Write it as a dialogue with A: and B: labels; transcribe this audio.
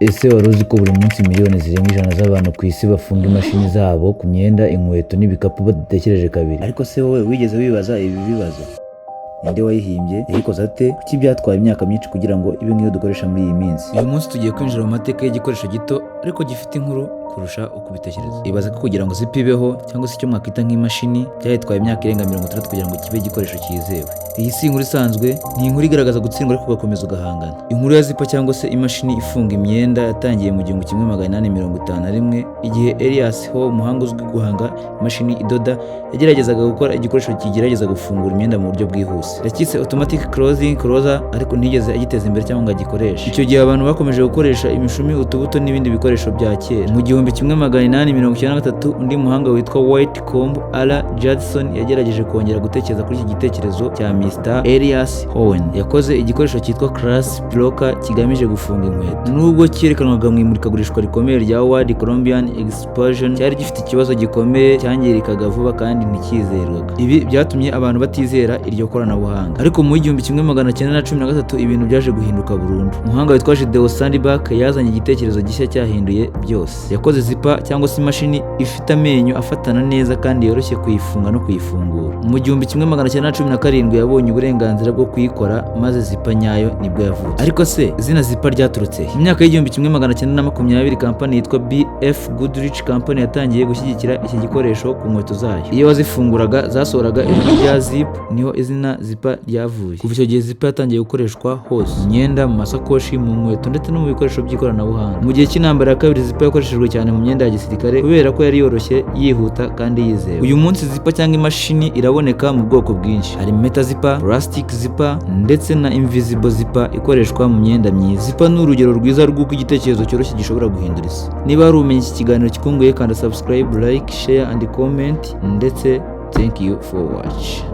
A: Ese wari uzi ko buri munsi miliyoni zirenga 100 z'abantu ku isi bafunga imashini zabo ku myenda, inkweto n'ibikapu badatekereje kabiri? Ariko se wowe wigeze wibaza ibi bibazo? Ninde wayihimbye? Yayikoze ate? Kuki byatwaye imyaka myinshi kugira ngo ibe nk'iyo dukoresha muri iyi minsi? Uyu munsi tugiye kwinjira mu mateka y'igikoresho gito ariko gifite inkuru kurusha uko ubitekereza. Ibaze ko kugira ngo zipe ibeho cyangwa se icyo mwakwita nk'imashini byatwaye imyaka irenga 60 kugira ngo kibe igikoresho cyizewe. Iyi si inkuru isanzwe, ni inkuru igaragaza gutsindwa ariko ugakomeza ugahangana. Inkuru ya zipa cyangwa se imashini ifunga imyenda yatangiye mu 1851 igihe Elias Howe, umuhanga uzwi guhanga imashini idoda, yageragezaga gukora igikoresho kigerageza gufungura imyenda mu buryo bwihuse. Yakise automatic clothing closer ariko ntigeze agiteza imbere cyangwa ngo agikoreshe. Icyo gihe abantu bakomeje gukoresha imishumi, utubuto n'ibindi bikoresho bya kera. Mu 1893 undi muhanga witwa Whitcomb R. Judson yagerageje kongera gutekereza kuri iki gitekerezo cya Mr. Elias Howe. Yakoze igikoresho cyitwa Class Blocker kigamije gufunga inkweto. Nubwo cyerekanwaga mu imurikagurishwa rikomeye rya World Columbian Exposition, cyari gifite ikibazo gikomeye, cyangirikaga vuba kandi ntikizerwaga. Ibi byatumye abantu batizera iryo koranabuhanga. Ariko mu 1913 ibintu byaje guhinduka burundu. Umuhanga witwa Gideon Sandbach yazanye igitekerezo gishya cyahinduye byose. Yakoze zipa cyangwa se imashini ifite amenyo afatana neza kandi yoroshye kuyifunga no kuyifungura. Mu 1917 yabonye uburenganzira bwo kuyikora, maze zipa nyayo nibwo yavutse. Ariko se izina zipa ryaturutse? Mu myaka y'1920 kampani yitwa B.F. Goodrich Company yatangiye gushyigikira iki gikoresho ku nkweto zayo. Iyo wazifunguraga zasohoraga ijwi rya zip, niho izina zipa ryavuye. Kuva icyo gihe zipa yatangiye gukoreshwa hose, mu myenda, mu masakoshi, mu nkweto ndetse no mu bikoresho by'ikoranabuhanga. Mu gihe cy'intambara ya kabiri zipa yakoreshejwe cyane mu myenda ya gisirikare kubera ko yari yoroshye, yihuta kandi yizewe. Uyu munsi zipa cyangwa imashini iraboneka mu bwoko bwinshi. Hari meta zipa, plastic zipa ndetse na invisible zipa ikoreshwa mu myenda myiza. Zipa ni urugero rwiza rw'uko igitekerezo cyoroshye gishobora guhindura isi. Niba hari umenye iki kiganiro kikunguye, kanda subscribe, like, share and comment ndetse thank you for watch.